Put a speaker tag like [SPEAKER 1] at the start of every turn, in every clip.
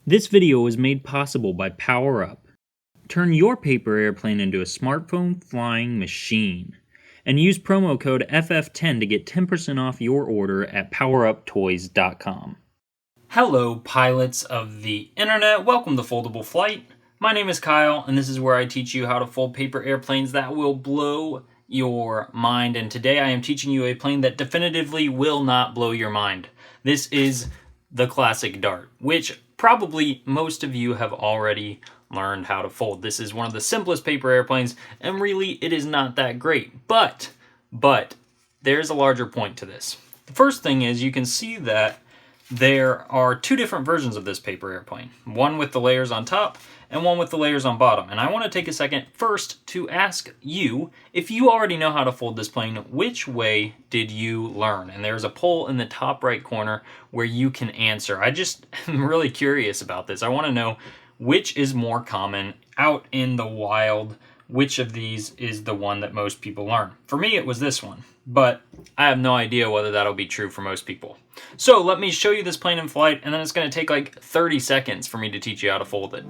[SPEAKER 1] This video was made possible by Power Up. Turn your paper airplane into a smartphone flying machine. And use promo code FF10 to get 10% off your order at poweruptoys.com. Hello, pilots of the internet. Welcome to Foldable Flight. My name is Kyle, and this is where I teach you how to fold paper airplanes that will blow your mind. And today I am teaching you a plane that definitively will not blow your mind. This is the classic Dart, which probably most of you have already learned how to fold. This is one of the simplest paper airplanes, and really it is not that great. But there's a larger point to this. The first thing is you can see that there are two different versions of this paper airplane. One with the layers on top and one with the layers on bottom. And I want to take a second first to ask you, if you already know how to fold this plane, which way did you learn? And there's a poll in the top right corner where you can answer. I just am really curious about this. I want to know which is more common out in the wild. Which of these is the one that most people learn? For me, it was this one, but I have no idea whether that'll be true for most people. So let me show you this plane in flight, and then it's going to take like 30 seconds for me to teach you how to fold it.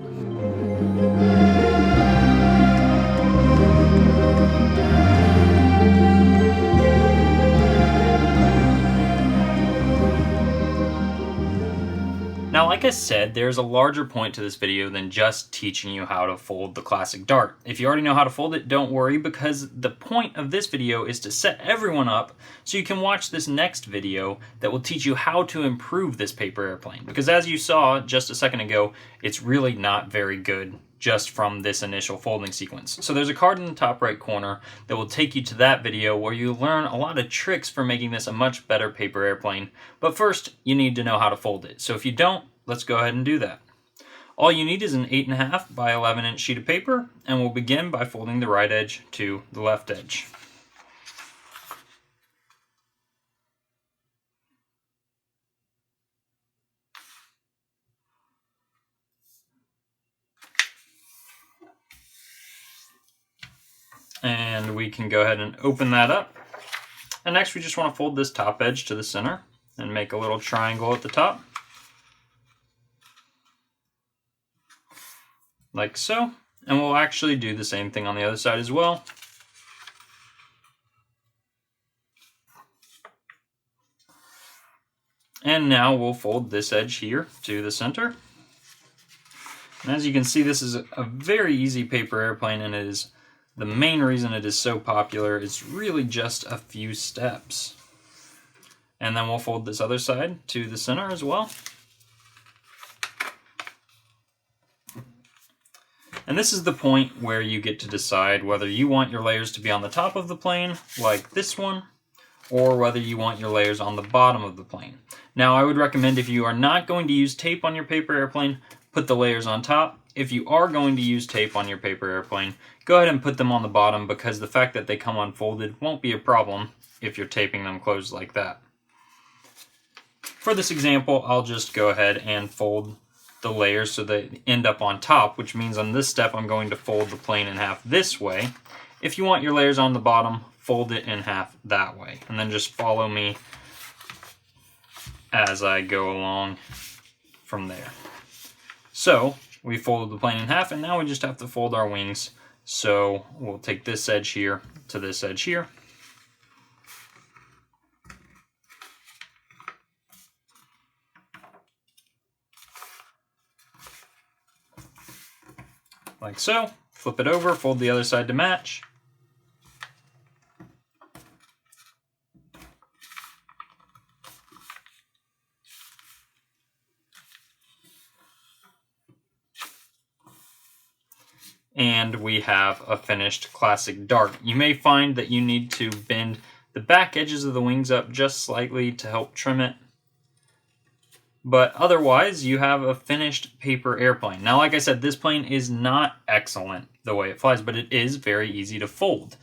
[SPEAKER 1] Now, like I said, there's a larger point to this video than just teaching you how to fold the classic Dart. If you already know how to fold it, don't worry, because the point of this video is to set everyone up so you can watch this next video that will teach you how to improve this paper airplane. Because as you saw just a second ago, it's really not very good just from this initial folding sequence. So there's a card in the top right corner that will take you to that video where you learn a lot of tricks for making this a much better paper airplane. But first, you need to know how to fold it. So if you don't, let's go ahead and do that. All you need is an 8.5 by 11 inch sheet of paper, and we'll begin by folding the right edge to the left edge. And we can go ahead and open that up. And next we just want to fold this top edge to the center and make a little triangle at the top. Like so. And we'll actually do the same thing on the other side as well. And now we'll fold this edge here to the center. And as you can see, this is a very easy paper airplane, and it is the main reason it is so popular. It's really just a few steps. And then we'll fold this other side to the center as well. And this is the point where you get to decide whether you want your layers to be on the top of the plane, like this one, or whether you want your layers on the bottom of the plane. Now, I would recommend, if you are not going to use tape on your paper airplane, put the layers on top. If you are going to use tape on your paper airplane, go ahead and put them on the bottom, because the fact that they come unfolded won't be a problem if you're taping them closed like that. For this example, I'll just go ahead and fold the layers so they end up on top, which means on this step I'm going to fold the plane in half this way. If you want your layers on the bottom, fold it in half that way, and then just follow me as I go along from there. So we folded the plane in half, and now we just have to fold our wings. So we'll take this edge here to this edge here. Like so. Flip it over, fold the other side to match. And we have a finished classic Dart. You may find that you need to bend the back edges of the wings up just slightly to help trim it. But otherwise, you have a finished paper airplane. Now, like I said, this plane is not excellent the way it flies, but it is very easy to fold.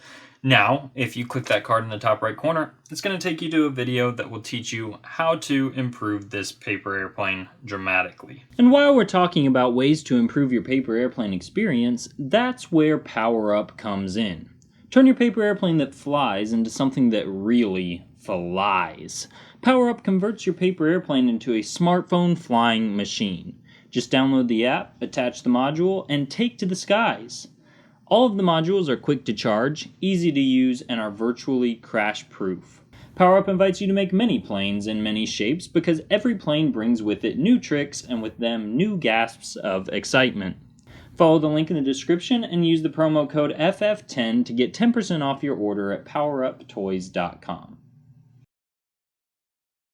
[SPEAKER 1] Now, if you click that card in the top right corner, it's going to take you to a video that will teach you how to improve this paper airplane dramatically. And while we're talking about ways to improve your paper airplane experience, that's where Power Up comes in. Turn your paper airplane that flies into something that really flies. Power Up converts your paper airplane into a smartphone flying machine. Just download the app, attach the module, and take to the skies. All of the modules are quick to charge, easy to use, and are virtually crash-proof. PowerUp invites you to make many planes in many shapes because every plane brings with it new tricks and with them new gasps of excitement. Follow the link in the description and use the promo code FF10 to get 10% off your order at poweruptoys.com.